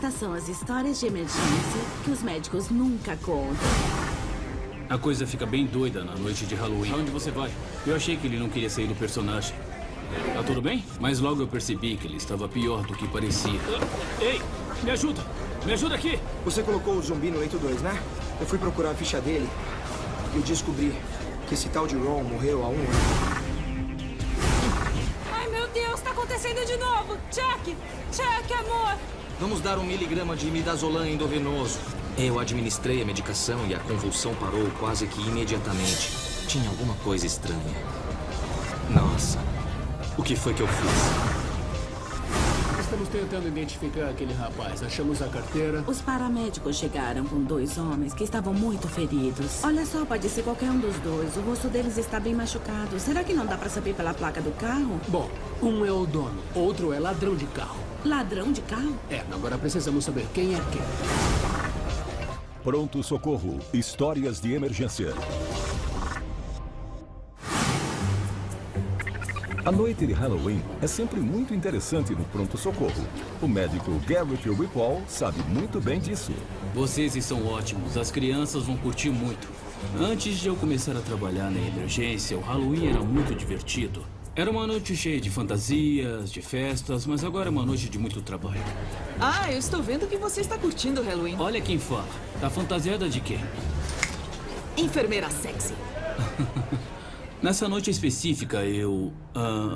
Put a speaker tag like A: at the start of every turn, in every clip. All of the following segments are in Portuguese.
A: Estas são as histórias de emergência que os médicos nunca contam.
B: A coisa fica bem doida na noite de Halloween. Aonde você vai? Eu achei que ele não queria sair do personagem. Tá tudo bem? Mas logo eu percebi que ele estava pior do que parecia. Ei, me ajuda! Me ajuda aqui!
C: Você colocou o zumbi no leito 2, né? Eu fui procurar a ficha dele e eu descobri que esse tal de Ron morreu há 1 ano.
D: Ai, meu Deus, tá acontecendo de novo! Chuck! Chuck, amor!
E: Vamos dar 1 miligrama de midazolam endovenoso. Eu administrei a medicação e a convulsão parou quase que imediatamente. Tinha alguma coisa estranha. Nossa, o que foi que eu fiz?
F: Estamos tentando identificar aquele rapaz. Achamos a carteira.
A: Os paramédicos chegaram com 2 homens que estavam muito feridos. Olha só, pode ser qualquer um dos dois. O rosto deles está bem machucado. Será que não dá pra saber pela placa do carro?
F: Bom, um é o dono, outro é ladrão de carro.
A: Ladrão de carro?
F: Agora precisamos saber quem é quem.
G: Pronto Socorro. Histórias de emergência. A noite de Halloween é sempre muito interessante no pronto-socorro. O médico Garrett Whipple sabe muito bem disso.
B: Vocês são ótimos. As crianças vão curtir muito. Antes de eu começar a trabalhar na emergência, o Halloween era muito divertido. Era uma noite cheia de fantasias, de festas, mas agora é uma noite de muito trabalho.
D: Ah, eu estou vendo que você está curtindo o Halloween.
B: Olha quem fala. Tá fantasiada de quê?
D: Enfermeira sexy.
B: Nessa noite específica, eu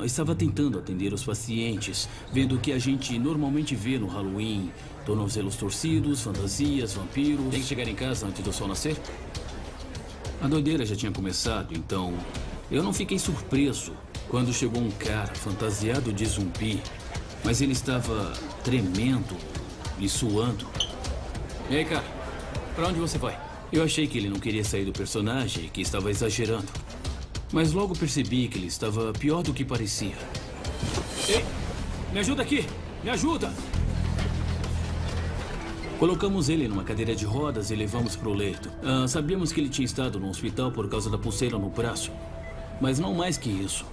B: estava tentando atender os pacientes, vendo o que a gente normalmente vê no Halloween. Tornozelos torcidos, fantasias, vampiros. Tem que chegar em casa antes do sol nascer? A doideira já tinha começado, então eu não fiquei surpreso quando chegou um cara fantasiado de zumbi, mas ele estava tremendo e suando. E aí, cara, pra onde você vai? Eu achei que ele não queria sair do personagem e que estava exagerando. Mas logo percebi que ele estava pior do que parecia. Ei, me ajuda aqui! Me ajuda! Colocamos ele numa cadeira de rodas e levamos para o leito. Sabíamos que ele tinha estado no hospital por causa da pulseira no braço. Mas não mais que isso.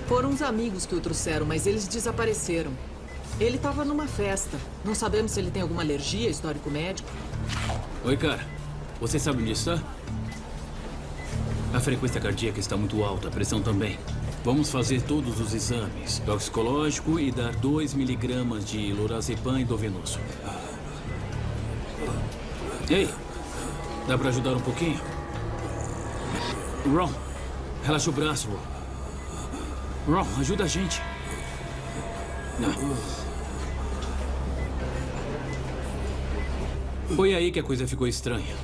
D: Foram uns amigos que o trouxeram, mas eles desapareceram. Ele estava numa festa. Não sabemos se ele tem alguma alergia, histórico médico.
B: Oi, cara. Você sabe onde está? A frequência cardíaca está muito alta, a pressão também. Vamos fazer todos os exames. Toxicológico e dar 2 miligramas de lorazepam endovenoso. Ei, dá para ajudar um pouquinho? Ron, relaxa o braço, Ron. Ron, ajuda a gente. Foi aí que a coisa ficou estranha.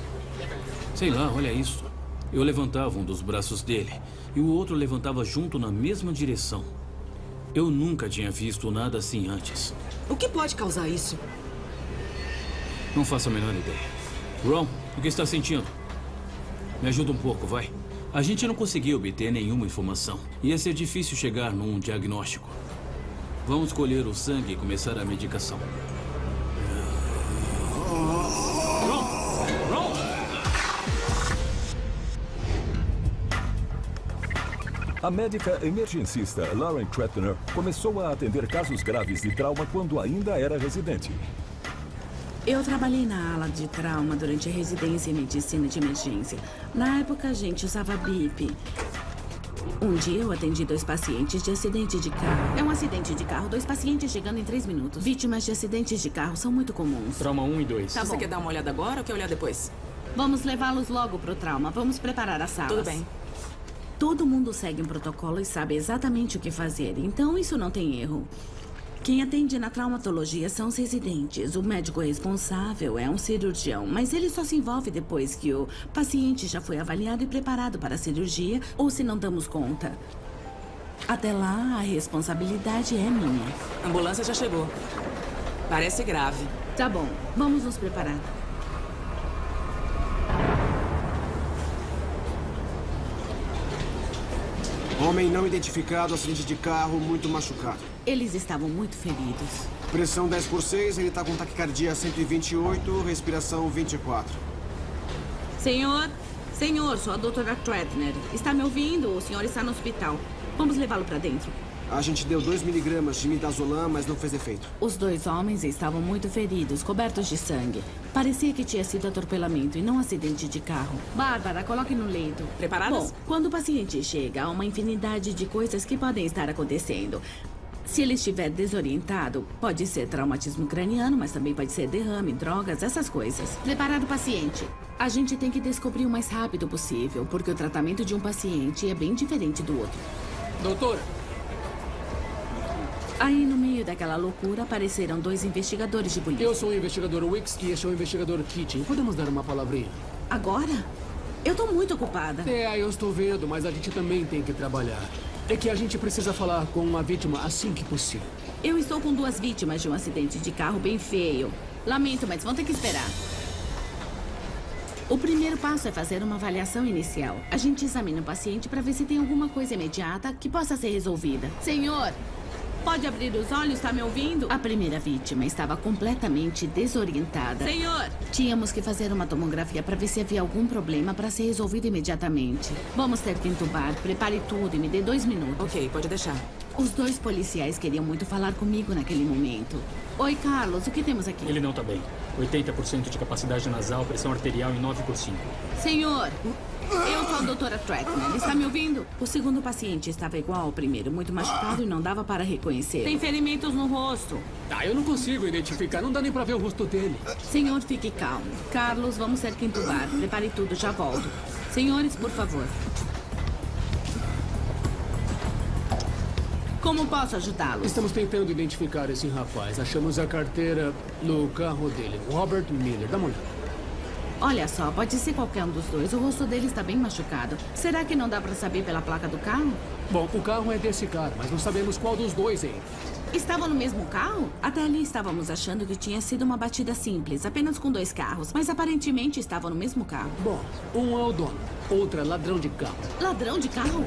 B: Sei lá, olha isso. Eu levantava um dos braços dele e o outro levantava junto na mesma direção. Eu nunca tinha visto nada assim antes.
D: O que pode causar isso?
B: Não faço a menor ideia. Ron, o que está sentindo? Me ajuda um pouco, vai. A gente não conseguiu obter nenhuma informação. Ia ser difícil chegar num diagnóstico. Vamos colher o sangue e começar a medicação.
G: A médica emergencista Lauren Tretner começou a atender casos graves de trauma quando ainda era residente.
A: Eu trabalhei na ala de trauma durante a residência em medicina de emergência. Na época, a gente usava BIP. Um dia eu atendi 2 pacientes de acidente de carro. É um acidente de carro, 2 pacientes chegando em 3 minutos. Vítimas de acidentes de carro são muito comuns.
B: Trauma 1 e 2.
D: Você quer dar uma olhada agora ou quer olhar depois?
A: Vamos levá-los logo pro trauma. Vamos preparar as salas.
D: Tudo bem.
A: Todo mundo segue um protocolo e sabe exatamente o que fazer, então isso não tem erro. Quem atende na traumatologia são os residentes. O médico responsável é um cirurgião, mas ele só se envolve depois que o paciente já foi avaliado e preparado para a cirurgia ou se não damos conta. Até lá, a responsabilidade é minha.
D: A ambulância já chegou. Parece grave.
A: Tá bom, vamos nos preparar.
H: Homem não identificado, acidente de carro, muito machucado.
A: Eles estavam muito feridos.
H: Pressão 10/6, ele tá com taquicardia 128, respiração 24.
A: Senhor, sou a doutora Tretner. Está me ouvindo? O senhor está no hospital. Vamos levá-lo para dentro.
H: A gente deu 2 miligramas de midazolam, mas não fez efeito.
A: Os 2 homens estavam muito feridos, cobertos de sangue. Parecia que tinha sido atropelamento e não acidente de carro. Bárbara, coloque no leito.
I: Preparadas?
A: Bom, quando o paciente chega, há uma infinidade de coisas que podem estar acontecendo. Se ele estiver desorientado, pode ser traumatismo craniano, mas também pode ser derrame, drogas, essas coisas. Preparar o paciente. A gente tem que descobrir o mais rápido possível, porque o tratamento de um paciente é bem diferente do outro.
F: Doutora,
A: Aí, no meio daquela loucura, apareceram 2 investigadores de polícia.
F: eu sou o investigador Wicks e este é o investigador Keating. Podemos dar uma palavrinha?
A: Agora? Eu tô muito ocupada.
F: Eu estou vendo, mas a gente também tem que trabalhar. É que a gente precisa falar com uma vítima assim que possível.
A: Eu estou com 2 vítimas de um acidente de carro bem feio. Lamento, mas vão ter que esperar. O primeiro passo é fazer uma avaliação inicial. A gente examina o paciente para ver se tem alguma coisa imediata que possa ser resolvida. Senhor, pode abrir os olhos, tá me ouvindo? A primeira vítima estava completamente desorientada. Senhor! Tínhamos que fazer uma tomografia para ver se havia algum problema para ser resolvido imediatamente. Vamos ter que entubar. Prepare tudo e me dê 2 minutos.
I: Ok, pode deixar.
A: Os 2 policiais queriam muito falar comigo naquele momento. Oi, Carlos, o que temos aqui?
J: Ele não tá bem. 80% de capacidade nasal, pressão arterial em 9/5.
A: Senhor, eu sou a doutora Tretman. Está me ouvindo? O segundo paciente estava igual ao primeiro, muito machucado e não dava para reconhecer. Tem ferimentos no rosto.
F: Eu não consigo identificar. Não dá nem pra ver o rosto dele.
A: Senhor, fique calmo. Carlos, vamos ter que entubar. Prepare tudo, já volto. Senhores, por favor. Como posso ajudá-los?
F: Estamos tentando identificar esse rapaz. Achamos a carteira no carro dele. Robert Miller. Dá uma olhada.
A: Olha só, pode ser qualquer um dos 2. O rosto dele está bem machucado. Será que não dá para saber pela placa do carro?
F: Bom, o carro é desse cara, mas não sabemos qual dos 2 é.
A: Estavam no mesmo carro? Até ali estávamos achando que tinha sido uma batida simples, apenas com 2 carros. Mas aparentemente estavam no mesmo carro.
F: Bom, um é o dono, outra é ladrão de carro.
A: Ladrão de carro?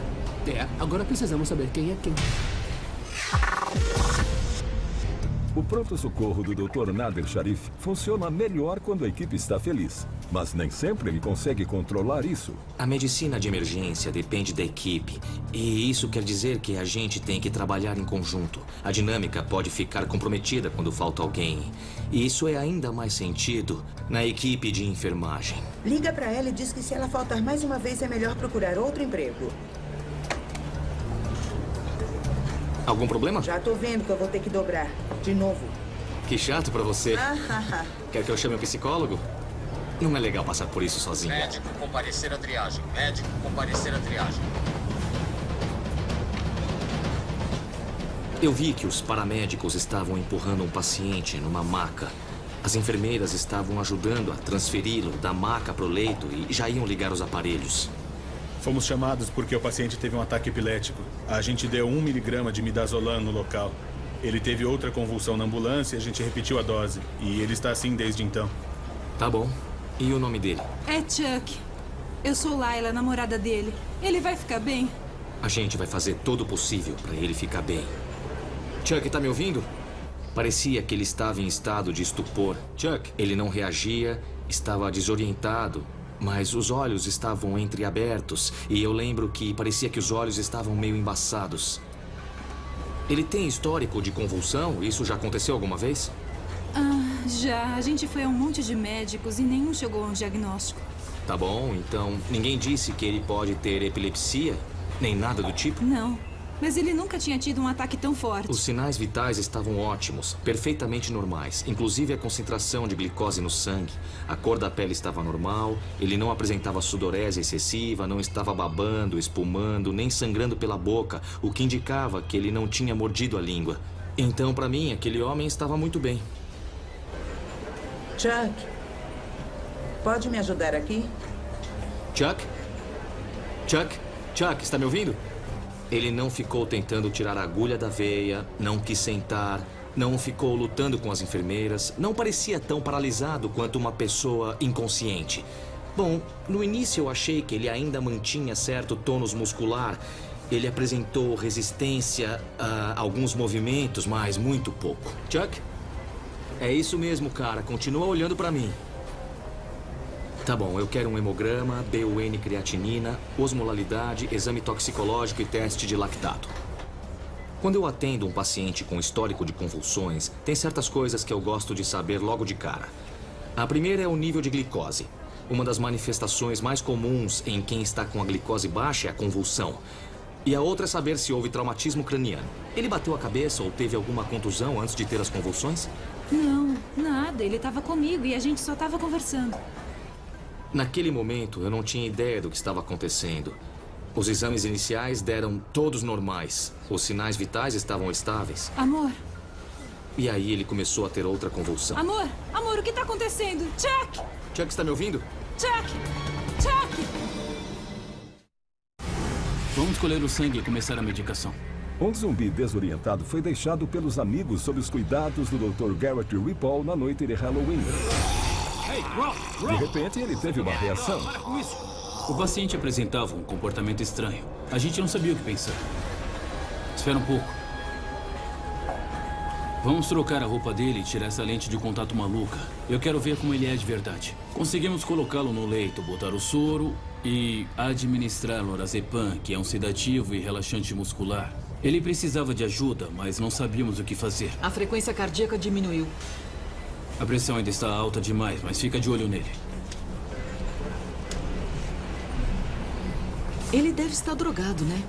F: Agora precisamos saber quem é quem.
G: O pronto-socorro do Dr. Nader Sharif funciona melhor quando a equipe está feliz. Mas nem sempre ele consegue controlar isso.
E: A medicina de emergência depende da equipe. E isso quer dizer que a gente tem que trabalhar em conjunto. A dinâmica pode ficar comprometida quando falta alguém. E isso é ainda mais sentido na equipe de enfermagem.
K: Liga pra ela e diz que se ela faltar mais uma vez é melhor procurar outro emprego.
E: Algum problema?
K: Já tô vendo que eu vou ter que dobrar. De novo.
E: Que chato pra você. Quer que eu chame um psicólogo? Não é legal passar por isso sozinho.
L: Médico, comparecer à triagem. Médico, comparecer à triagem.
E: Eu vi que os paramédicos estavam empurrando um paciente numa maca. As enfermeiras estavam ajudando a transferi-lo da maca para o leito e já iam ligar os aparelhos.
M: Fomos chamados porque o paciente teve um ataque epilético. A gente deu 1 miligrama de midazolam no local. Ele teve outra convulsão na ambulância e a gente repetiu a dose. E ele está assim desde então.
E: Tá bom. E o nome dele?
N: É Chuck. Eu sou Laila, namorada dele. Ele vai ficar bem?
E: A gente vai fazer todo o possível para ele ficar bem. Chuck, tá me ouvindo? Parecia que ele estava em estado de estupor. Chuck, ele não reagia, estava desorientado. Mas os olhos estavam entreabertos e eu lembro que parecia que os olhos estavam meio embaçados. Ele tem histórico de convulsão? Isso já aconteceu alguma vez?
N: Já. A gente foi a um monte de médicos e nenhum chegou a um diagnóstico.
E: Tá bom, então ninguém disse que ele pode ter epilepsia? Nem nada do tipo?
N: Não. Mas ele nunca tinha tido um ataque tão forte.
E: Os sinais vitais estavam ótimos, perfeitamente normais. Inclusive a concentração de glicose no sangue. A cor da pele estava normal, ele não apresentava sudorese excessiva, não estava babando, espumando, nem sangrando pela boca, o que indicava que ele não tinha mordido a língua. Então, para mim, aquele homem estava muito bem.
K: Chuck, pode me ajudar aqui?
E: Chuck? Chuck? Chuck, está me ouvindo? Ele não ficou tentando tirar a agulha da veia, não quis sentar, não ficou lutando com as enfermeiras, não parecia tão paralisado quanto uma pessoa inconsciente. Bom, no início eu achei que ele ainda mantinha certo tônus muscular. Ele apresentou resistência a alguns movimentos, mas muito pouco. Chuck? É isso mesmo, cara. Continua olhando pra mim. Tá bom, eu quero um hemograma, BUN creatinina, osmolalidade, exame toxicológico e teste de lactato. Quando eu atendo um paciente com histórico de convulsões, tem certas coisas que eu gosto de saber logo de cara. A primeira é o nível de glicose. Uma das manifestações mais comuns em quem está com a glicose baixa é a convulsão. E a outra é saber se houve traumatismo craniano. Ele bateu a cabeça ou teve alguma contusão antes de ter as convulsões?
N: Não, nada. Ele estava comigo e a gente só estava conversando.
E: Naquele momento, eu não tinha ideia do que estava acontecendo. Os exames iniciais deram todos normais. Os sinais vitais estavam estáveis.
N: Amor.
E: E aí ele começou a ter outra convulsão.
N: Amor, amor, o que está acontecendo? Chuck!
E: Chuck, está me ouvindo?
N: Chuck! Chuck!
B: Vamos colher o sangue e começar a medicação.
G: Um zumbi desorientado foi deixado pelos amigos sob os cuidados do Dr. Garrett Ripoll na noite de Halloween. De repente, ele teve uma reação.
B: O paciente apresentava um comportamento estranho. A gente não sabia o que pensar. Espera um pouco. Vamos trocar a roupa dele e tirar essa lente de contato maluca. Eu quero ver como ele é de verdade. Conseguimos colocá-lo no leito, botar o soro e administrar lorazepam, que é um sedativo e relaxante muscular. Ele precisava de ajuda, mas não sabíamos o que fazer.
D: A frequência cardíaca diminuiu.
B: A pressão ainda está alta demais, mas fica de olho nele.
D: Ele deve estar drogado, né?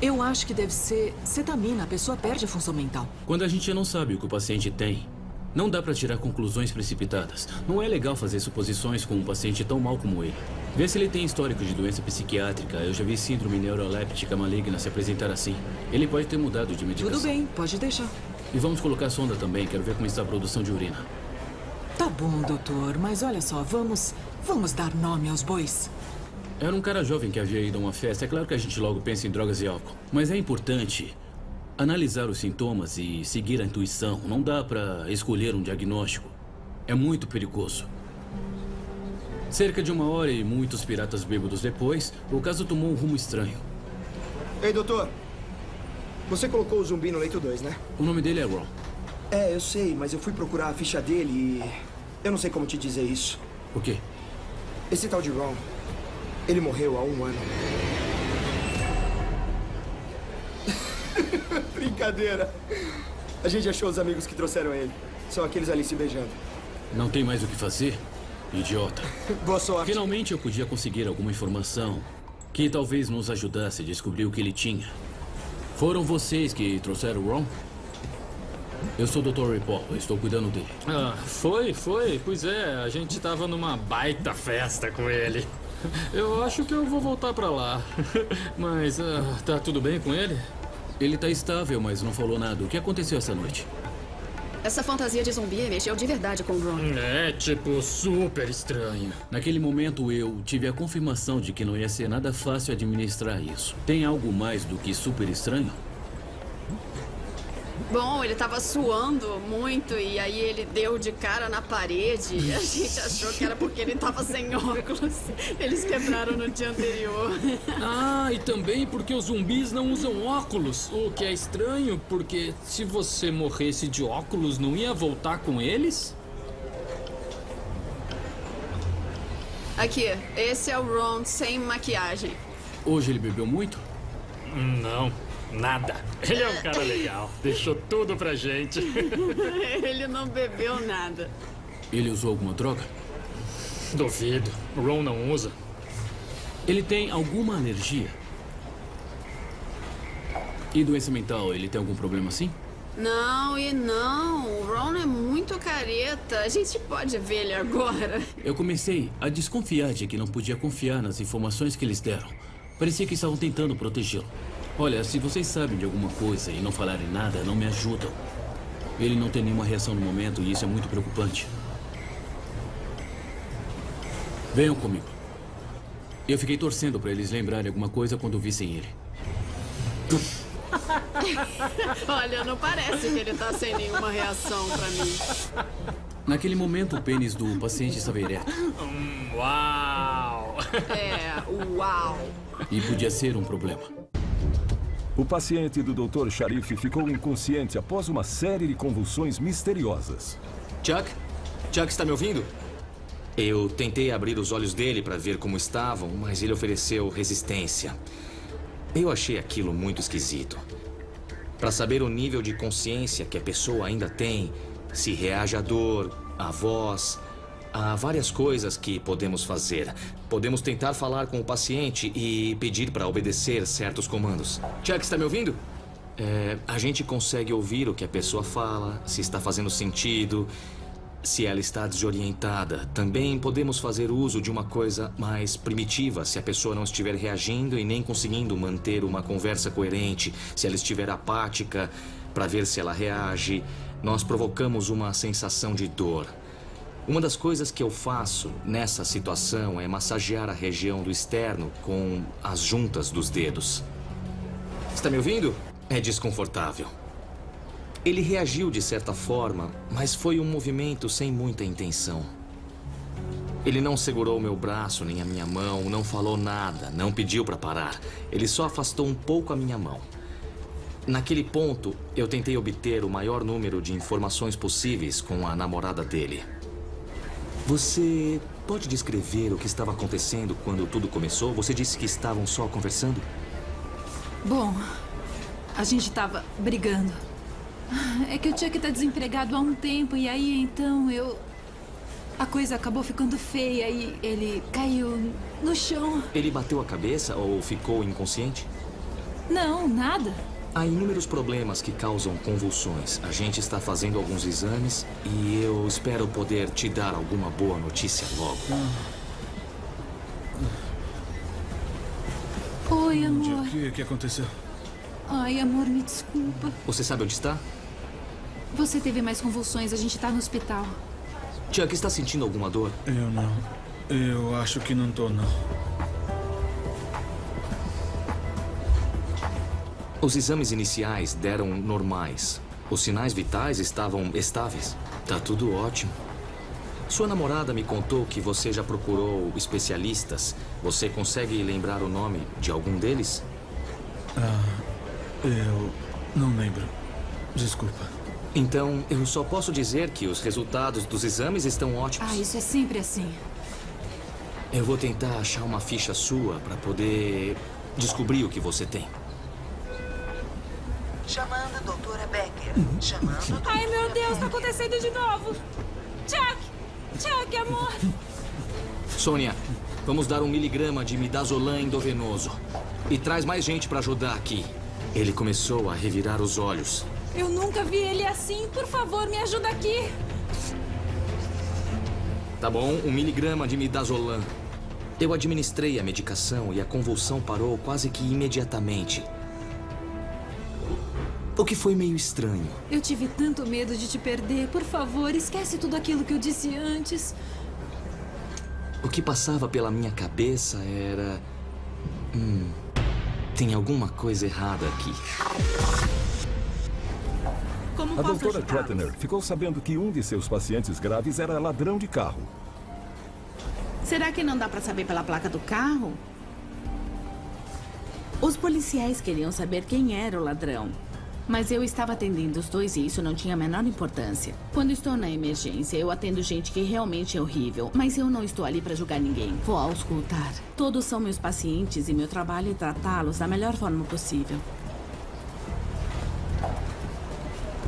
D: Eu acho que deve ser cetamina. A pessoa perde a função mental.
B: Quando a gente não sabe o que o paciente tem, não dá para tirar conclusões precipitadas. Não é legal fazer suposições com um paciente tão mal como ele. Vê se ele tem histórico de doença psiquiátrica. Eu já vi síndrome neuroléptica maligna se apresentar assim. Ele pode ter mudado de medicação.
D: Tudo bem, pode deixar.
B: E vamos colocar a sonda também. Quero ver como está a produção de urina.
D: Tá bom, doutor. Mas olha só, vamos dar nome aos bois.
B: Era um cara jovem que havia ido a uma festa. É claro que a gente logo pensa em drogas e álcool. Mas é importante analisar os sintomas e seguir a intuição. Não dá para escolher um diagnóstico. É muito perigoso. Cerca de 1 hora e muitos piratas bêbados depois, o caso tomou um rumo estranho.
C: Ei, doutor. Você colocou o zumbi no leito 2, né?
B: O nome dele é Ron.
C: É, eu sei, mas eu fui procurar a ficha dele e... eu não sei como te dizer isso.
B: O quê?
C: Esse tal de Ron, ele morreu há 1 ano. Brincadeira. A gente achou os amigos que trouxeram ele. São aqueles ali se beijando.
B: Não tem mais o que fazer? Idiota.
C: Boa sorte.
B: Finalmente eu podia conseguir alguma informação que talvez nos ajudasse a descobrir o que ele tinha. Foram vocês que trouxeram o Ron? Eu sou o Dr. Ripoll, estou cuidando dele.
J: Foi. Pois é, a gente estava numa baita festa com ele. Eu acho que eu vou voltar pra lá. Mas, tá tudo bem com ele?
B: Ele tá estável, mas não falou nada. O que aconteceu essa noite?
I: Essa fantasia de zumbi mexeu de verdade com o Ron.
J: É, tipo, super estranho.
B: Naquele momento eu tive a confirmação de que não ia ser nada fácil administrar isso. Tem algo mais do que super estranho?
I: Bom, ele tava suando muito e aí ele deu de cara na parede. A gente achou que era porque ele tava sem óculos. Eles quebraram no dia anterior.
J: E também porque os zumbis não usam óculos. O que é estranho, porque se você morresse de óculos, não ia voltar com eles?
I: Aqui, esse é o Ron sem maquiagem.
B: Hoje ele bebeu muito?
J: Não. Nada. Ele é um cara legal. Deixou tudo pra gente.
I: Ele não bebeu nada.
B: Ele usou alguma droga?
J: Duvido. O Ron não usa.
B: Ele tem alguma alergia? E doença mental, ele tem algum problema assim?
I: Não e não. O Ron é muito careta. A gente pode ver ele agora.
B: Eu comecei a desconfiar de que não podia confiar nas informações que eles deram. Parecia que estavam tentando protegê-lo. Olha, se vocês sabem de alguma coisa e não falarem nada, não me ajudam. Ele não tem nenhuma reação no momento e isso é muito preocupante. Venham comigo. Eu fiquei torcendo para eles lembrarem alguma coisa quando vissem ele.
I: Olha, não parece que ele tá sem nenhuma reação pra mim.
B: Naquele momento, o pênis do paciente estava ereto.
J: Uau!
I: Uau!
B: E podia ser um problema.
G: O paciente do Dr. Sharif ficou inconsciente após uma série de convulsões misteriosas.
E: Chuck? Chuck, está me ouvindo? Eu tentei abrir os olhos dele para ver como estavam, mas ele ofereceu resistência. Eu achei aquilo muito esquisito. para saber o nível de consciência que a pessoa ainda tem, se reage à dor, à voz. Há várias coisas que podemos fazer. Podemos tentar falar com o paciente e pedir para obedecer certos comandos. Chuck, está me ouvindo? A gente consegue ouvir o que a pessoa fala, se está fazendo sentido, se ela está desorientada. Também podemos fazer uso de uma coisa mais primitiva, se a pessoa não estiver reagindo e nem conseguindo manter uma conversa coerente, se ela estiver apática, para ver se ela reage. Nós provocamos uma sensação de dor. Uma das coisas que eu faço nessa situação é massagear a região do externo com as juntas dos dedos. Está me ouvindo? É desconfortável. Ele reagiu de certa forma, mas foi um movimento sem muita intenção. Ele não segurou meu braço nem a minha mão, não falou nada, não pediu para parar. Ele só afastou um pouco a minha mão. Naquele ponto, eu tentei obter o maior número de informações possíveis com a namorada dele. Você pode descrever o que estava acontecendo quando tudo começou? Você disse que estavam só conversando?
N: Bom, a gente estava brigando. É que o Chuck tá desempregado há um tempo e aí então a coisa acabou ficando feia e ele caiu no chão.
E: Ele bateu a cabeça ou ficou inconsciente?
N: Não, nada.
E: Há inúmeros problemas que causam convulsões. A gente está fazendo alguns exames e eu espero poder te dar alguma boa notícia logo.
N: Oi, amor.
M: O que aconteceu?
N: Ai, amor, me desculpa.
E: Você sabe onde está?
N: Você teve mais convulsões, a gente tá no hospital.
E: Chuck, está sentindo alguma dor?
M: Eu não. Eu acho que não tô, não.
E: Os exames iniciais deram normais. Os sinais vitais estavam estáveis. Tá tudo ótimo. Sua namorada me contou que você já procurou especialistas. Você consegue lembrar o nome de algum deles?
M: Eu não lembro. Desculpa.
E: Então, eu só posso dizer que os resultados dos exames estão ótimos.
N: Isso é sempre assim.
E: Eu vou tentar achar uma ficha sua para poder descobrir o que você tem.
K: Chamando a doutora Becker. Chamando.
N: Ai, meu Deus, tá acontecendo de novo. Chuck, amor.
E: Sônia, vamos dar 1 miligrama de midazolam endovenoso. E traz mais gente para ajudar aqui. Ele começou a revirar os olhos.
N: Eu nunca vi ele assim. Por favor, me ajuda aqui.
E: Tá bom, 1 miligrama de midazolam. Eu administrei a medicação e a convulsão parou quase que imediatamente. O que foi meio estranho.
N: Eu tive tanto medo de te perder. Por favor, esquece tudo aquilo que eu disse antes.
E: O que passava pela minha cabeça era... tem alguma coisa errada aqui.
A: Como
G: A
A: posso
G: doutora
A: ajudá-los?
G: Trettener ficou sabendo que um de seus pacientes graves era ladrão de carro.
A: Será que não dá pra saber pela placa do carro? Os policiais queriam saber quem era o ladrão. Mas eu estava atendendo os dois e isso não tinha a menor importância. Quando estou na emergência, eu atendo gente que realmente é horrível. Mas eu não estou ali para julgar ninguém. Vou auscultar. Todos são meus pacientes e meu trabalho é tratá-los da melhor forma possível.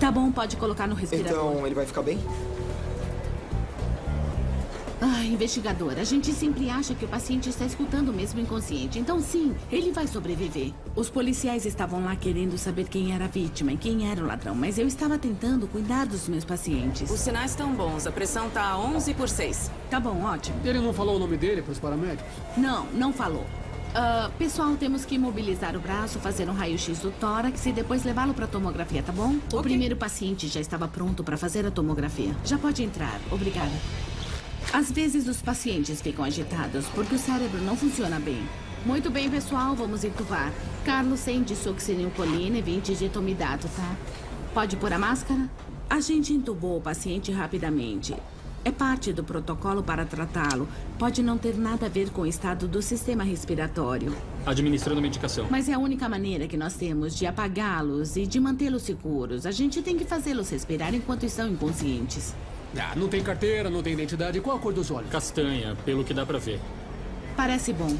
A: Tá bom, pode colocar no respirador.
C: Então, ele vai ficar bem?
A: Investigadora, a gente sempre acha que o paciente está escutando mesmo inconsciente. Então, sim, ele vai sobreviver. Os policiais estavam lá querendo saber quem era a vítima e quem era o ladrão. Mas eu estava tentando cuidar dos meus pacientes.
D: Os sinais estão bons. A pressão tá 11/6.
A: Tá bom, ótimo.
F: Ele não falou o nome dele para os paramédicos?
A: Não falou. Pessoal, temos que imobilizar o braço, fazer um raio-x do tórax e depois levá-lo para tomografia, tá bom? O primeiro paciente já estava pronto para fazer a tomografia. Já pode entrar. Obrigada. Às vezes os pacientes ficam agitados porque o cérebro não funciona bem. Muito bem, pessoal, vamos entubar. Carlos, 100 de succinilcolina e 20 de etomidato, tá? Pode pôr a máscara? A gente entubou o paciente rapidamente. É parte do protocolo para tratá-lo. Pode não ter nada a ver com o estado do sistema respiratório.
J: Administrando medicação.
A: Mas é a única maneira que nós temos de apagá-los e de mantê-los seguros. A gente tem que fazê-los respirar enquanto estão inconscientes.
F: Não tem carteira, não tem identidade. Qual a cor dos olhos?
J: Castanha, pelo que dá pra ver.
A: Parece bom.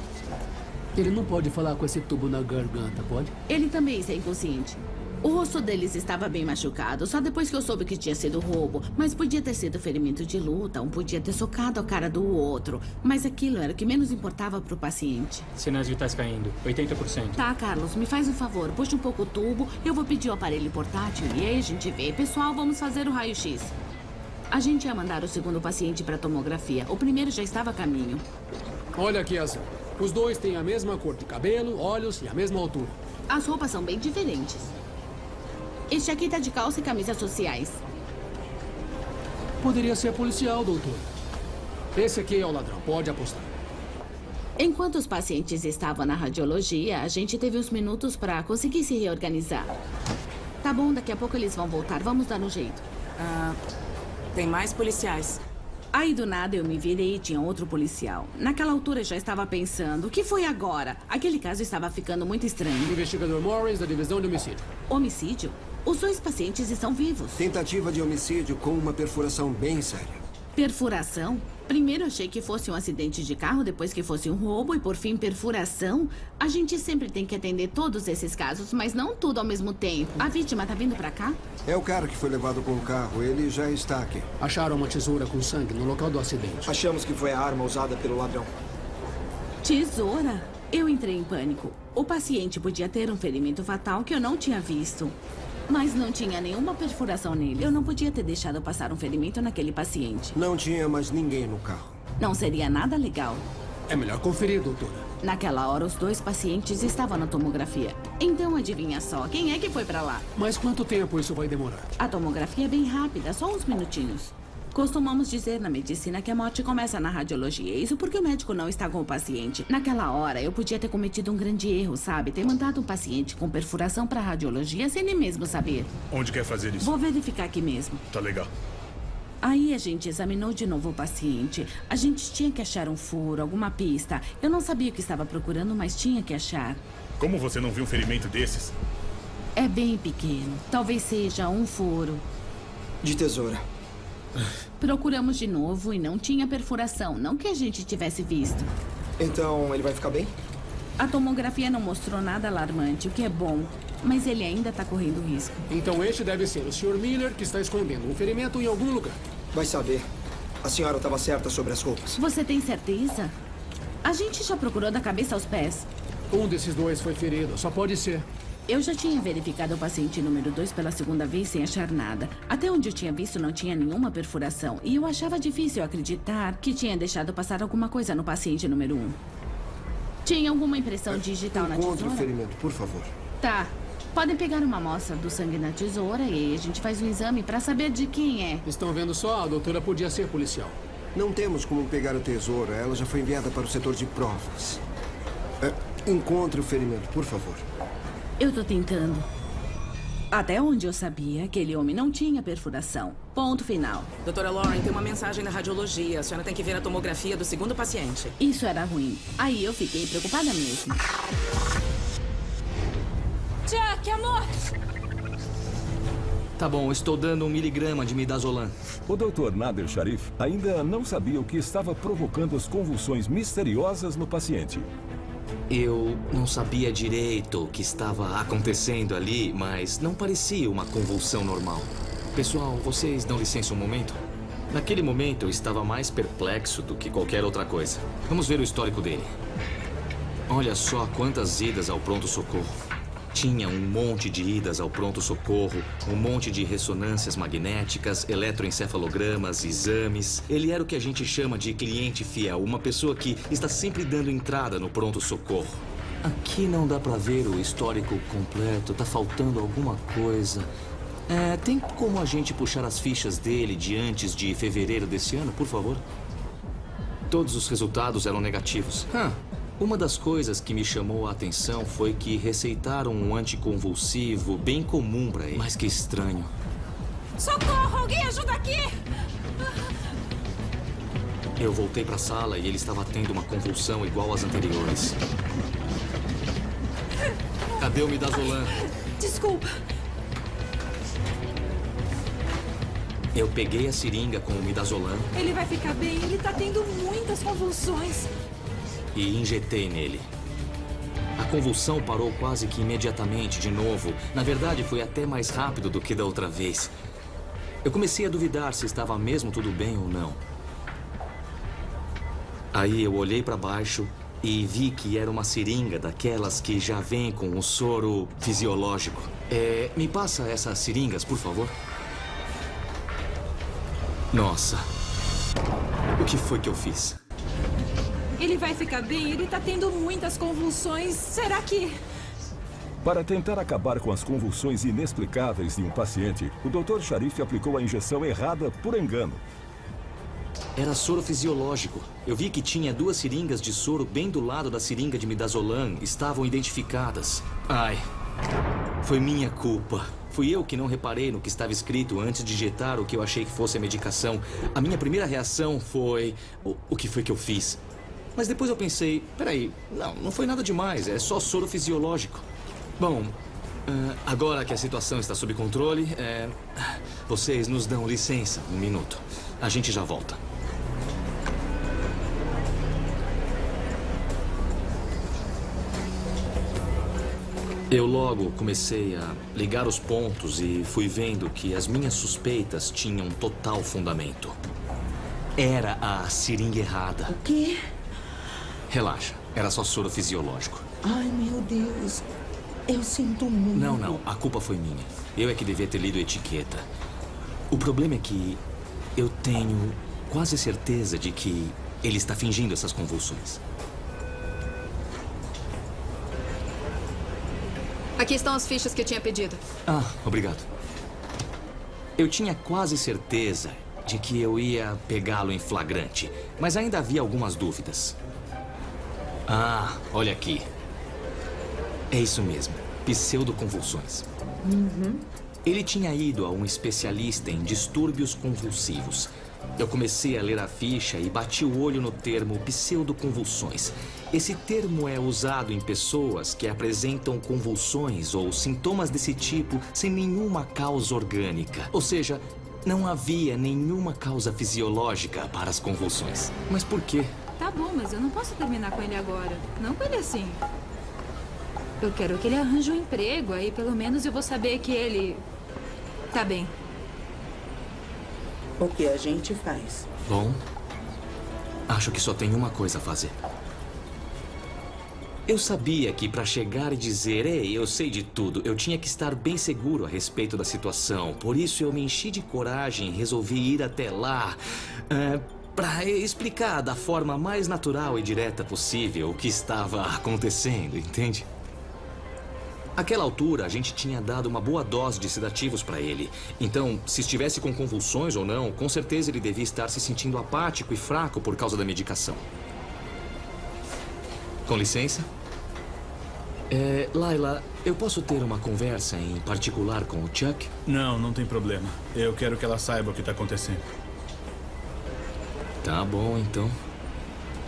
F: Ele não pode falar com esse tubo na garganta, pode?
A: Ele também está inconsciente. O rosto deles estava bem machucado, só depois que eu soube que tinha sido roubo. Mas podia ter sido ferimento de luta, um podia ter socado a cara do outro. Mas aquilo era o que menos importava para o paciente.
J: Sinais vitais caindo, 80%.
A: Tá, Carlos, me faz um favor, puxa um pouco o tubo, eu vou pedir o aparelho portátil e aí a gente vê. Pessoal, vamos fazer o raio-x. A gente ia mandar o segundo paciente para tomografia. O primeiro já estava a caminho.
F: Olha aqui, Azul. Os dois têm a mesma cor de cabelo, olhos e a mesma altura.
A: As roupas são bem diferentes. Este aqui tá de calça e camisas sociais.
F: Poderia ser policial, doutor. Esse aqui é o ladrão, pode apostar.
A: Enquanto os pacientes estavam na radiologia, a gente teve uns minutos para conseguir se reorganizar. Tá bom, daqui a pouco eles vão voltar. Vamos dar um jeito.
O: Tem mais policiais.
A: Aí do nada eu me virei e tinha outro policial. Naquela altura eu já estava pensando, o que foi agora? Aquele caso estava ficando muito estranho.
F: Investigador Morris, da divisão de homicídio.
A: Homicídio? Os dois pacientes estão vivos.
H: Tentativa de homicídio com uma perfuração bem séria.
A: Perfuração? Primeiro achei que fosse um acidente de carro, depois que fosse um roubo e por fim perfuração. A gente sempre tem que atender todos esses casos, mas não tudo ao mesmo tempo. A vítima tá vindo pra cá?
H: É o cara que foi levado com o carro. Ele já está aqui.
F: Acharam uma tesoura com sangue no local do acidente.
C: Achamos que foi a arma usada pelo ladrão.
A: Tesoura? Eu entrei em pânico. O paciente podia ter um ferimento fatal que eu não tinha visto. Mas não tinha nenhuma perfuração nele. Eu não podia ter deixado passar um ferimento naquele paciente.
H: Não tinha mais ninguém no carro.
A: Não seria nada legal.
F: É melhor conferir, doutora.
A: Naquela hora, os dois pacientes estavam na tomografia. Então, adivinha só, quem é que foi pra lá?
F: Mas quanto tempo isso vai demorar?
A: A tomografia é bem rápida, só uns minutinhos. Costumamos dizer na medicina que a morte começa na radiologia. Isso porque o médico não está com o paciente. Naquela hora, eu podia ter cometido um grande erro, sabe? Ter mandado um paciente com perfuração para radiologia sem nem mesmo saber.
M: Onde quer fazer isso?
A: Vou verificar aqui mesmo.
M: Tá legal.
A: Aí a gente examinou de novo o paciente. A gente tinha que achar um furo, alguma pista. Eu não sabia o que estava procurando, mas tinha que achar.
M: Como você não viu um ferimento desses?
A: É bem pequeno. Talvez seja um furo.
C: De tesoura.
A: Procuramos de novo e não tinha perfuração. Não que a gente tivesse visto.
C: Então, ele vai ficar bem?
A: A tomografia não mostrou nada alarmante, o que é bom. Mas ele ainda está correndo risco.
F: Então este deve ser o Sr. Miller que está escondendo um ferimento em algum lugar.
C: Vai saber. A senhora estava certa sobre as roupas.
A: Você tem certeza? A gente já procurou da cabeça aos pés.
F: Um desses dois foi ferido, só pode ser.
A: Eu já tinha verificado o paciente número 2 pela segunda vez sem achar nada. Até onde eu tinha visto não tinha nenhuma perfuração. E eu achava difícil acreditar que tinha deixado passar alguma coisa no paciente número 1. Tinha alguma impressão digital na tesoura?
H: Encontre o ferimento, por favor.
A: Tá. Podem pegar uma amostra do sangue na tesoura e aí a gente faz um exame para saber de quem é.
F: Estão vendo só? A doutora podia ser policial.
H: Não temos como pegar a tesoura. Ela já foi enviada para o setor de provas. Encontre o ferimento, por favor.
A: Eu tô tentando. Até onde eu sabia, aquele homem não tinha perfuração. Ponto final.
O: Doutora Lauren, tem uma mensagem da radiologia. A senhora tem que ver a tomografia do segundo paciente.
A: Isso era ruim. Aí eu fiquei preocupada mesmo.
N: Jack, amor!
E: Tá bom, estou dando 1 miligrama de midazolam.
G: O Dr. Nader Sharif ainda não sabia o que estava provocando as convulsões misteriosas no paciente.
E: Eu não sabia direito o que estava acontecendo ali, mas não parecia uma convulsão normal. Pessoal, vocês dão licença um momento? Naquele momento eu estava mais perplexo do que qualquer outra coisa. Vamos ver o histórico dele. Olha só quantas idas ao pronto-socorro. Tinha um monte de idas ao pronto-socorro, um monte de ressonâncias magnéticas, eletroencefalogramas, exames. Ele era o que a gente chama de cliente fiel, uma pessoa que está sempre dando entrada no pronto-socorro. Aqui não dá pra ver o histórico completo, tá faltando alguma coisa. Tem como a gente puxar as fichas dele de antes de fevereiro desse ano, por favor? Todos os resultados eram negativos. Uma das coisas que me chamou a atenção foi que receitaram um anticonvulsivo bem comum pra ele. Mas que estranho.
N: Socorro! Alguém ajuda aqui!
E: Eu voltei pra sala e ele estava tendo uma convulsão igual às anteriores. Cadê o midazolam?
N: Desculpa.
E: Eu peguei a seringa com o midazolam.
N: Ele vai ficar bem. Ele tá tendo muitas convulsões.
E: E injetei nele. A convulsão parou quase que imediatamente de novo. Na verdade, foi até mais rápido do que da outra vez. Eu comecei a duvidar se estava mesmo tudo bem ou não. Aí eu olhei para baixo e vi que era uma seringa daquelas que já vem com o soro fisiológico. Me passa essas seringas, por favor. Nossa. O que foi que eu fiz?
N: Ele vai ficar bem? Ele tá tendo muitas convulsões. Será que...
G: Para tentar acabar com as convulsões inexplicáveis de um paciente, o Dr. Sharif aplicou a injeção errada por engano.
E: Era soro fisiológico. Eu vi que tinha 2 seringas de soro bem do lado da seringa de midazolam. Estavam identificadas. Ai, foi minha culpa. Fui eu que não reparei no que estava escrito antes de injetar o que eu achei que fosse a medicação. A minha primeira reação foi... O que foi que eu fiz? Mas depois eu pensei, peraí, não foi nada demais, é só soro fisiológico. Bom, agora que a situação está sob controle, vocês nos dão licença, 1 minuto. A gente já volta. Eu logo comecei a ligar os pontos e fui vendo que as minhas suspeitas tinham total fundamento. Era a seringa errada.
K: O quê?
E: Relaxa, era só soro fisiológico.
K: Ai, meu Deus. Eu sinto muito.
E: Não, a culpa foi minha. Eu é que devia ter lido a etiqueta. O problema é que eu tenho quase certeza de que ele está fingindo essas convulsões.
I: Aqui estão as fichas que eu tinha pedido.
E: Ah, obrigado. Eu tinha quase certeza de que eu ia pegá-lo em flagrante, mas ainda havia algumas dúvidas. Ah, olha aqui. É isso mesmo, pseudoconvulsões. Ele tinha ido a um especialista em distúrbios convulsivos. Eu comecei a ler a ficha e bati o olho no termo pseudoconvulsões. Esse termo é usado em pessoas que apresentam convulsões ou sintomas desse tipo sem nenhuma causa orgânica. Ou seja, não havia nenhuma causa fisiológica para as convulsões. Mas por quê?
N: Tá bom, mas eu não posso terminar com ele agora. Não com ele assim. Eu quero que ele arranje um emprego, aí pelo menos eu vou saber que ele... tá bem.
K: O que a gente faz?
E: Bom, acho que só tem uma coisa a fazer. Eu sabia que para chegar e dizer, ei, eu sei de tudo, eu tinha que estar bem seguro a respeito da situação. Por isso eu me enchi de coragem e resolvi ir até lá para explicar da forma mais natural e direta possível o que estava acontecendo, entende? Àquela altura, a gente tinha dado uma boa dose de sedativos para ele. Então, se estivesse com convulsões ou não, com certeza ele devia estar se sentindo apático e fraco por causa da medicação. Com licença? Layla, eu posso ter uma conversa em particular com o Chuck?
M: Não tem problema. Eu quero que ela saiba o que está acontecendo.
E: Tá bom, então.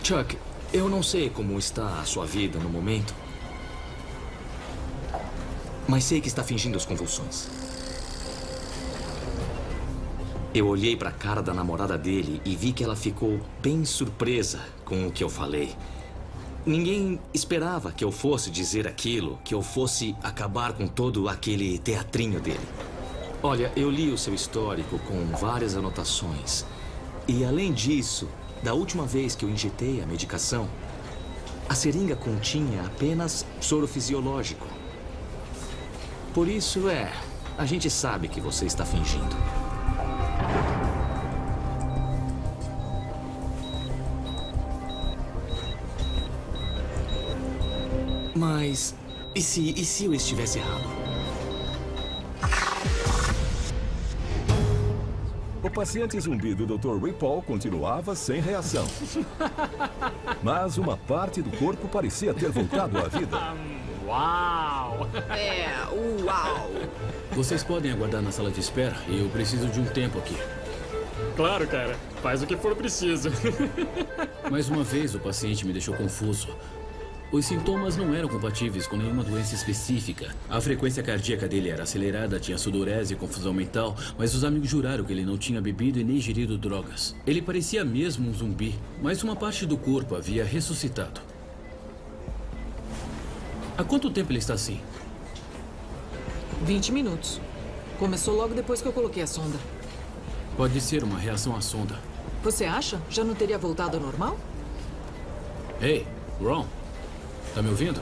E: Chuck, eu não sei como está a sua vida no momento, mas sei que está fingindo as convulsões. Eu olhei para a cara da namorada dele e vi que ela ficou bem surpresa com o que eu falei. Ninguém esperava que eu fosse dizer aquilo, que eu fosse acabar com todo aquele teatrinho dele. Olha, eu li o seu histórico com várias anotações. E além disso, da última vez que eu injetei a medicação, a seringa continha apenas soro fisiológico. Por isso, a gente sabe que você está fingindo. Mas, e se eu estivesse errado?
G: O paciente zumbi do Dr. Ripoll continuava sem reação. Mas uma parte do corpo parecia ter voltado à vida.
J: Uau!
I: Uau!
B: Vocês podem aguardar na sala de espera? Eu preciso de um tempo aqui.
J: Claro, cara. Faz o que for preciso.
B: Mais uma vez, o paciente me deixou confuso. Os sintomas não eram compatíveis com nenhuma doença específica. A frequência cardíaca dele era acelerada, tinha sudorese e confusão mental, mas os amigos juraram que ele não tinha bebido e nem ingerido drogas. Ele parecia mesmo um zumbi, mas uma parte do corpo havia ressuscitado. Há quanto tempo ele está assim?
D: 20 minutos. Começou logo depois que eu coloquei a sonda.
B: Pode ser uma reação à sonda.
D: Você acha? Já não teria voltado ao normal?
B: Ei, Ron. Tá me ouvindo?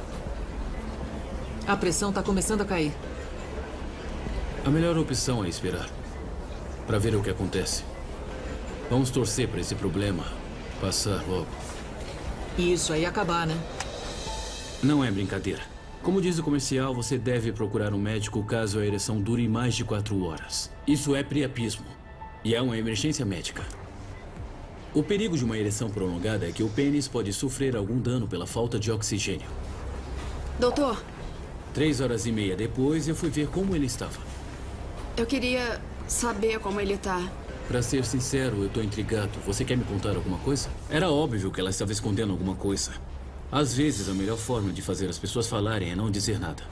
D: A pressão tá começando a cair.
B: A melhor opção é esperar. Para ver o que acontece. Vamos torcer para esse problema passar logo.
D: E isso aí acabar, né?
B: Não é brincadeira. Como diz o comercial, você deve procurar um médico caso a ereção dure mais de 4 horas. Isso é priapismo. E é uma emergência médica. O perigo de uma ereção prolongada é que o pênis pode sofrer algum dano pela falta de oxigênio.
I: Doutor,
B: 3 horas e meia depois, eu fui ver como ele estava.
I: eu queria saber como ele tá.
B: Pra ser sincero, eu tô intrigado. Você quer me contar alguma coisa? Era óbvio que ela estava escondendo alguma coisa. Às vezes, a melhor forma de fazer as pessoas falarem é não dizer nada.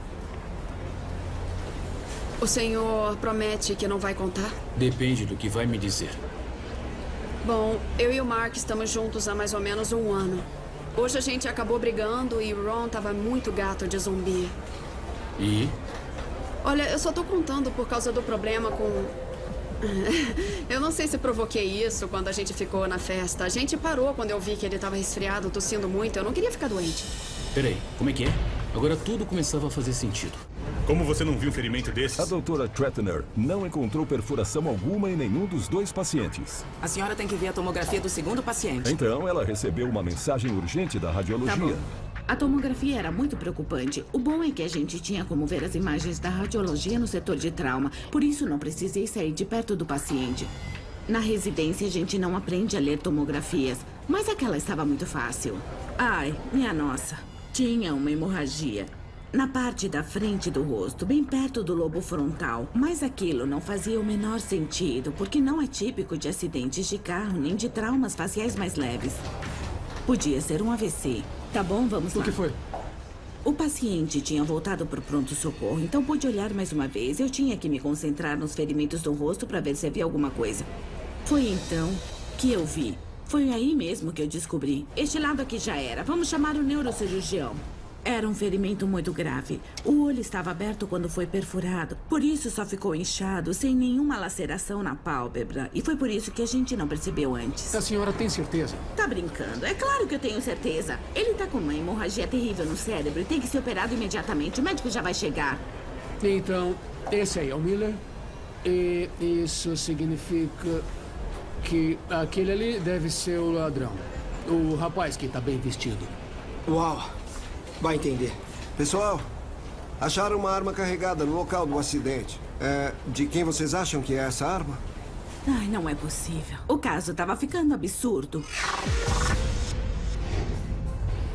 I: O senhor promete que não vai contar?
B: Depende do que vai me dizer.
I: Bom, eu e o Mark estamos juntos há mais ou menos 1 ano. Hoje a gente acabou brigando e o Ron tava muito gato de zumbi.
B: E?
I: Olha, eu só tô contando por causa do problema com... Eu não sei se provoquei isso quando a gente ficou na festa. A gente parou quando eu vi que ele tava resfriado, tossindo muito. Eu não queria ficar doente.
B: Peraí, como é que é? Agora tudo começava a fazer sentido.
M: Como você não viu um ferimento desses?
G: A doutora Tretner não encontrou perfuração alguma em nenhum dos 2 pacientes.
O: A senhora tem que ver a tomografia do segundo paciente.
G: Então, ela recebeu uma mensagem urgente da radiologia.
A: Tá bom. A tomografia era muito preocupante. O bom é que a gente tinha como ver as imagens da radiologia no setor de trauma. Por isso, não precisei sair de perto do paciente. Na residência, a gente não aprende a ler tomografias. Mas aquela estava muito fácil. Ai, minha nossa. Tinha uma hemorragia na parte da frente do rosto, bem perto do lobo frontal. Mas aquilo não fazia o menor sentido, porque não é típico de acidentes de carro, nem de traumas faciais mais leves. Podia ser um AVC. Tá bom, vamos lá.
F: O que foi?
A: O paciente tinha voltado para o pronto-socorro, então pude olhar mais uma vez. Eu tinha que me concentrar nos ferimentos do rosto para ver se havia alguma coisa. Foi então que eu vi. Foi aí mesmo que eu descobri. Este lado aqui já era. Vamos chamar o neurocirurgião. Era um ferimento muito grave. O olho estava aberto quando foi perfurado. Por isso só ficou inchado, sem nenhuma laceração na pálpebra. E foi por isso que a gente não percebeu antes.
F: A senhora tem certeza?
A: Tá brincando? É claro que eu tenho certeza. Ele tá com uma hemorragia terrível no cérebro e tem que ser operado imediatamente. O médico já vai chegar.
F: Então, esse aí é o Miller. E isso significa que aquele ali deve ser o ladrão. O rapaz que tá bem vestido.
C: Uau! Vai entender.
H: Pessoal, acharam uma arma carregada no local do acidente. De quem vocês acham que é essa arma?
A: Ai, não é possível. O caso tava ficando absurdo.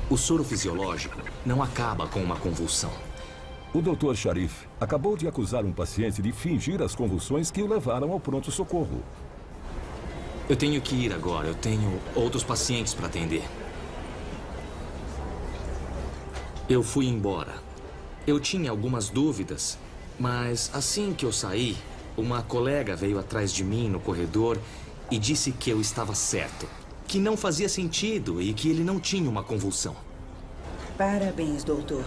E: O soro fisiológico não acaba com uma convulsão.
G: O Dr. Sharif acabou de acusar um paciente de fingir as convulsões que o levaram ao pronto-socorro.
E: Eu tenho que ir agora. Eu tenho outros pacientes para atender. Eu fui embora. Eu tinha algumas dúvidas, mas assim que eu saí, uma colega veio atrás de mim no corredor e disse que eu estava certo, que não fazia sentido e que ele não tinha uma convulsão.
K: Parabéns, doutor.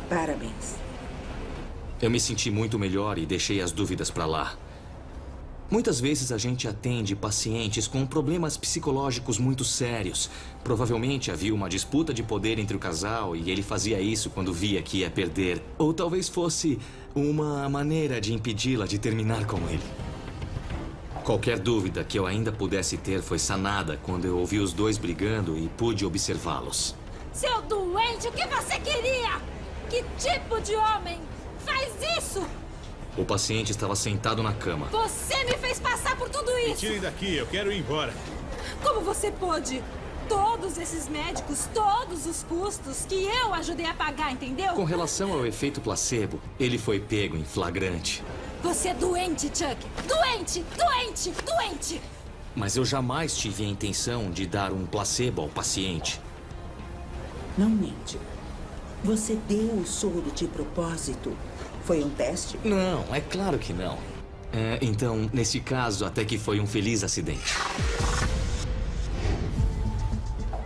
K: Parabéns.
E: Eu me senti muito melhor e deixei as dúvidas para lá. Muitas vezes a gente atende pacientes com problemas psicológicos muito sérios. Provavelmente havia uma disputa de poder entre o casal e ele fazia isso quando via que ia perder. Ou talvez fosse uma maneira de impedi-la de terminar com ele. Qualquer dúvida que eu ainda pudesse ter foi sanada quando eu ouvi os dois brigando e pude observá-los.
P: Seu doente, o que você queria? Que tipo de homem faz isso?
E: O paciente estava sentado na cama.
P: Você me fez passar por tudo isso!
M: Me tirem daqui, eu quero ir embora.
P: Como você pôde? Todos esses médicos, todos os custos que eu ajudei a pagar, entendeu?
E: Com relação ao efeito placebo, ele foi pego em flagrante.
P: Você é doente, Chuck! Doente! Doente! Doente!
E: Mas eu jamais tive a intenção de dar um placebo ao paciente.
K: Não mente. Você deu o soro de propósito? Foi um teste?
E: Não, é claro que não. Então, nesse caso, até que foi um feliz acidente.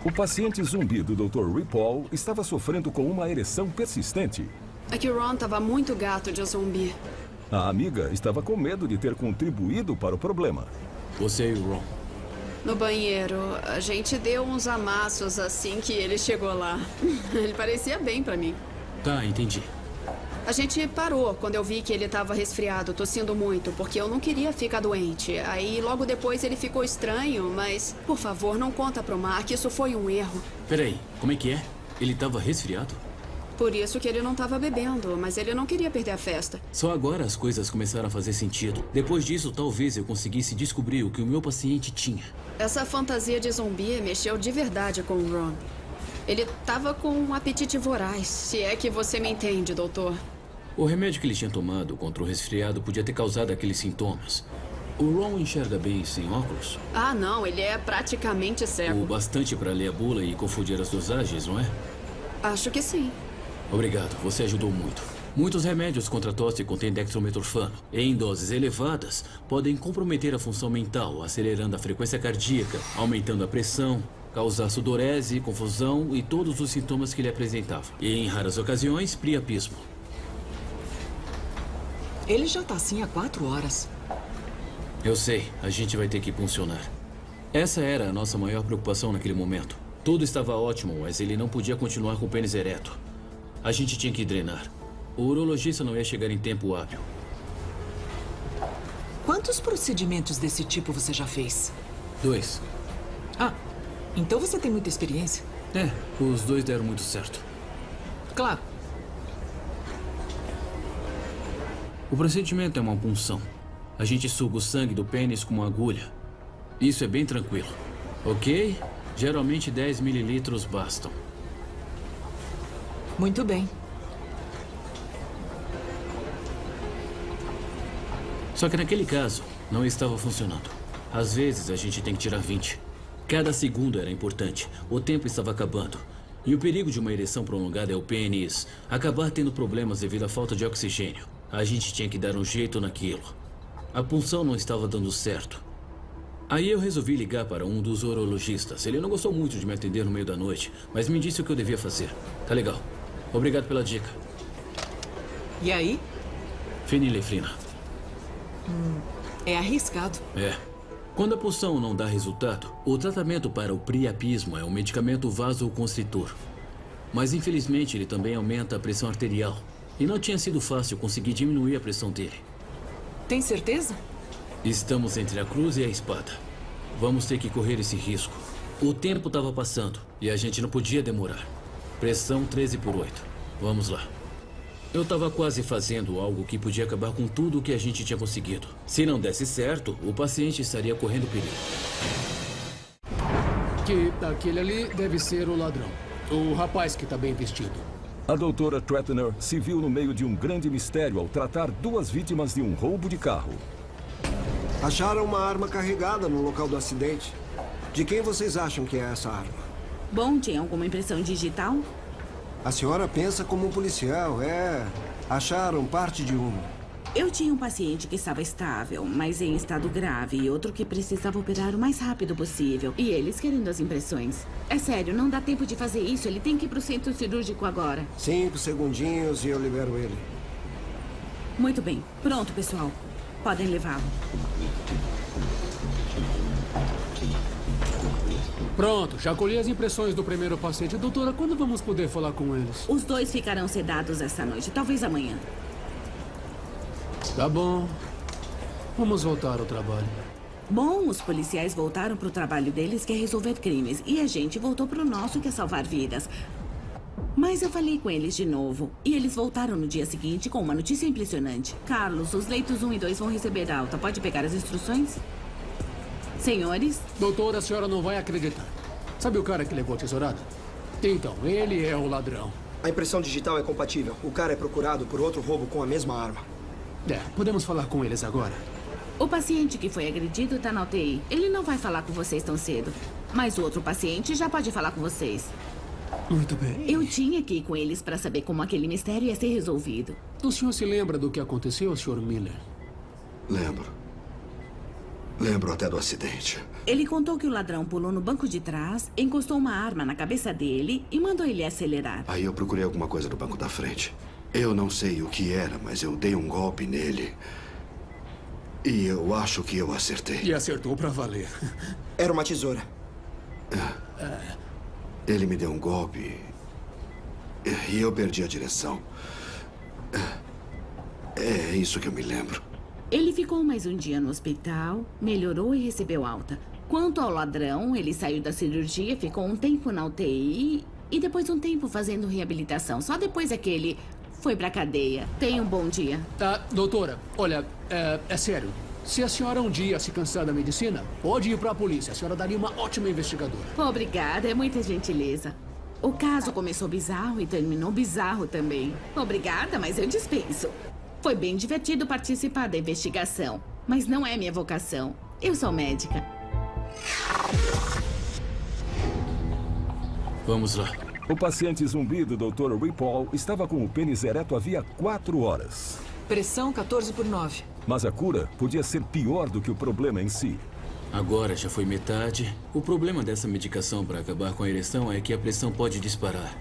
G: O O paciente zumbi do Dr. Ripoll estava sofrendo com uma ereção persistente.
I: É que o Ron estava muito gato de zumbi.
G: A amiga estava com medo de ter contribuído para o problema.
B: Você e o Ron.
I: No banheiro, a gente deu uns amassos assim que ele chegou lá. Ele parecia bem pra mim.
B: Tá, entendi.
I: A gente parou quando eu vi que ele estava resfriado, tossindo muito, porque eu não queria ficar doente. Aí, logo depois, ele ficou estranho, mas, por favor, não conta pro Mark, isso foi um erro.
B: Peraí, como é que é? Ele estava resfriado?
I: Por isso que ele não estava bebendo, mas ele não queria perder a festa.
B: Só agora as coisas começaram a fazer sentido. Depois disso, talvez eu conseguisse descobrir o que o meu paciente tinha.
I: Essa fantasia de zumbi mexeu de verdade com o Ron. Ele estava com um apetite voraz, se é que você me entende, doutor.
B: O remédio que ele tinha tomado contra o resfriado podia ter causado aqueles sintomas. O Ron enxerga bem sem óculos?
I: Ah, não, ele é praticamente cego.
B: O bastante para ler a bula e confundir as dosagens, não é?
I: Acho que sim.
B: Obrigado, você ajudou muito. Muitos remédios contra tosse contêm dextrometorfano. Em doses elevadas, podem comprometer a função mental, acelerando a frequência cardíaca, aumentando a pressão, causar sudorese, confusão e todos os sintomas que ele apresentava. E, em raras ocasiões, priapismo.
D: Ele já tá assim há 4 horas.
B: Eu sei, a gente vai ter que funcionar. Essa era a nossa maior preocupação naquele momento. Tudo estava ótimo, mas ele não podia continuar com o pênis ereto. A gente tinha que drenar. O urologista não ia chegar em tempo hábil.
D: Quantos procedimentos desse tipo você já fez?
B: 2.
D: Ah, então você tem muita experiência?
B: É, os 2 deram muito certo.
D: Claro.
B: O procedimento é uma punção. A gente suga o sangue do pênis com uma agulha. Isso é bem tranquilo. Ok? Geralmente 10 mililitros bastam.
D: Muito bem.
B: Só que naquele caso, não estava funcionando. Às vezes a gente tem que tirar 20. Cada segundo era importante. O tempo estava acabando. E o perigo de uma ereção prolongada é o pênis acabar tendo problemas devido à falta de oxigênio. A gente tinha que dar um jeito naquilo. A punção não estava dando certo. Aí eu resolvi ligar para um dos urologistas. Ele não gostou muito de me atender no meio da noite, mas me disse o que eu devia fazer. Tá legal. Obrigado pela dica.
D: E aí?
B: Fenilefrina.
D: É arriscado.
B: É. Quando a punção não dá resultado, o tratamento para o priapismo é um medicamento vasoconstritor. Mas infelizmente ele também aumenta a pressão arterial. E não tinha sido fácil conseguir diminuir a pressão dele.
D: Tem certeza?
B: Estamos entre a cruz e a espada. Vamos ter que correr esse risco. O tempo estava passando e a gente não podia demorar. Pressão 13/8. Vamos lá. Eu estava quase fazendo algo que podia acabar com tudo o que a gente tinha conseguido. Se não desse certo, o paciente estaria correndo perigo.
F: Que aquele ali deve ser o ladrão. O rapaz que está bem vestido.
G: A doutora Tretner se viu no meio de um grande mistério ao tratar 2 vítimas de um roubo de carro.
H: Acharam uma arma carregada no local do acidente. De quem vocês acham que é essa arma?
A: Bom, tinha alguma impressão digital?
H: A senhora pensa como um policial, é. Acharam parte de uma.
A: Eu tinha um paciente que estava estável, mas em estado grave, e outro que precisava operar o mais rápido possível. E eles querendo as impressões. É sério, não dá tempo de fazer isso. Ele tem que ir pro centro cirúrgico agora.
H: 5 segundinhos e eu libero ele.
A: Muito bem. Pronto, pessoal. Podem levá-lo.
F: Pronto, já colhi as impressões do primeiro paciente. Doutora, quando vamos poder falar com eles?
A: Os 2 ficarão sedados esta noite, talvez amanhã.
F: Tá bom. Vamos voltar ao trabalho.
A: Bom, os policiais voltaram pro trabalho deles, que é resolver crimes. E a gente voltou pro nosso, que é salvar vidas. Mas eu falei com eles de novo. E eles voltaram no dia seguinte com uma notícia impressionante. Carlos, os leitos 1 e 2 vão receber alta. Pode pegar as instruções? Senhores?
F: Doutora, a senhora não vai acreditar. Sabe o cara que levou a tesourada? Então, ele é o ladrão.
C: A impressão digital é compatível. O cara é procurado por outro roubo com a mesma arma.
F: Podemos falar com eles agora.
A: O paciente que foi agredido tá na UTI. Ele não vai falar com vocês tão cedo. Mas o outro paciente já pode falar com vocês.
F: Muito bem.
A: Eu tinha que ir com eles para saber como aquele mistério ia ser resolvido.
F: O senhor se lembra do que aconteceu, Sr. Miller?
H: Lembro. Lembro até do acidente.
A: Ele contou que o ladrão pulou no banco de trás, encostou uma arma na cabeça dele e mandou ele acelerar.
H: Aí eu procurei alguma coisa no banco da frente. Eu não sei o que era, mas eu dei um golpe nele. E eu acho que eu acertei.
F: E acertou pra valer.
C: Era uma tesoura.
H: Ele me deu um golpe e eu perdi a direção. É isso que eu me lembro.
A: Ele ficou mais um dia no hospital, melhorou e recebeu alta. Quanto ao ladrão, ele saiu da cirurgia, ficou um tempo na UTI e depois um tempo fazendo reabilitação. Só depois é que ele foi pra cadeia. Tenha um bom dia.
F: Doutora, olha, é sério. Se a senhora um dia se cansar da medicina, pode ir pra polícia. A senhora daria uma ótima investigadora.
A: Obrigada, é muita gentileza. O caso começou bizarro e terminou bizarro também. Obrigada, mas eu dispenso. Foi bem divertido participar da investigação, mas não é minha vocação. Eu sou médica.
B: Vamos lá.
G: O paciente zumbi do Dr. Ripoll estava com o pênis ereto havia 4 horas.
D: Pressão 14/9.
G: Mas a cura podia ser pior do que o problema em si.
B: Agora já foi metade. O problema dessa medicação para acabar com a ereção é que a pressão pode disparar.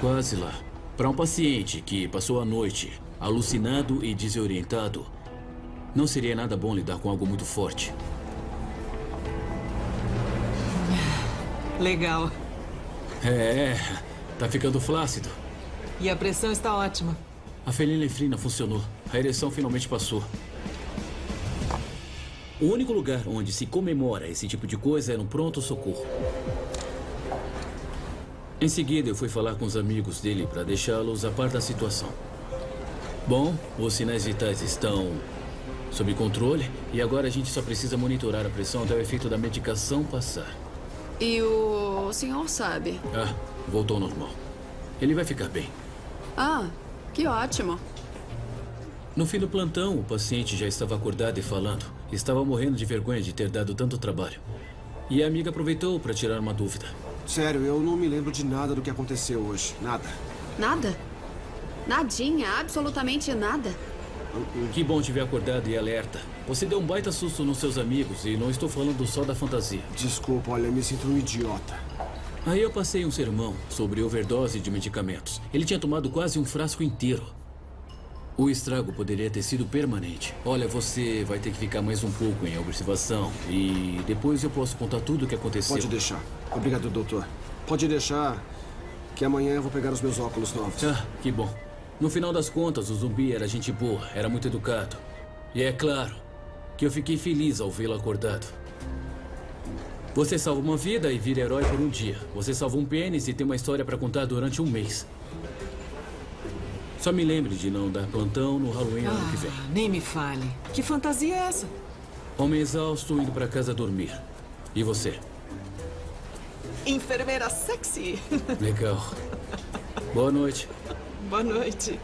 B: Quase lá. Para um paciente que passou a noite alucinado e desorientado, não seria nada bom lidar com algo muito forte.
D: Legal.
B: Tá ficando flácido.
D: E a pressão está ótima.
B: A felinefrina funcionou. A ereção finalmente passou. O único lugar onde se comemora esse tipo de coisa é no pronto-socorro. Em seguida, eu fui falar com os amigos dele para deixá-los a par da situação. Bom, os sinais vitais estão sob controle e agora a gente só precisa monitorar a pressão até o efeito da medicação passar.
I: E o senhor sabe?
B: Voltou ao normal. Ele vai ficar bem.
I: Que ótimo.
B: No fim do plantão, o paciente já estava acordado e falando. Estava morrendo de vergonha de ter dado tanto trabalho. E a amiga aproveitou para tirar uma dúvida.
H: Sério, eu não me lembro de nada do que aconteceu hoje. Nada.
I: Nada? Nadinha, absolutamente nada.
B: Que bom te ver acordado e alerta. Você deu um baita susto nos seus amigos e não estou falando só da fantasia.
H: Desculpa, olha, eu me sinto um idiota.
B: Aí eu passei um sermão sobre overdose de medicamentos. Ele tinha tomado quase um frasco inteiro. O estrago poderia ter sido permanente. Olha, você vai ter que ficar mais um pouco em observação e depois eu posso contar tudo o que aconteceu.
H: Pode deixar. Obrigado, doutor. Pode deixar que amanhã eu vou pegar os meus óculos novos.
B: Que bom. No final das contas, o zumbi era gente boa, era muito educado. E é claro que eu fiquei feliz ao vê-lo acordado. Você salva uma vida e vira herói por um dia. Você salva um pênis e tem uma história para contar durante um mês. Só me lembre de não dar plantão no Halloween ano que vem.
D: Nem me fale. Que fantasia é essa?
B: Homem exausto indo para casa dormir. E você?
D: Enfermeira sexy.
B: Legal. Boa noite.
D: Boa noite.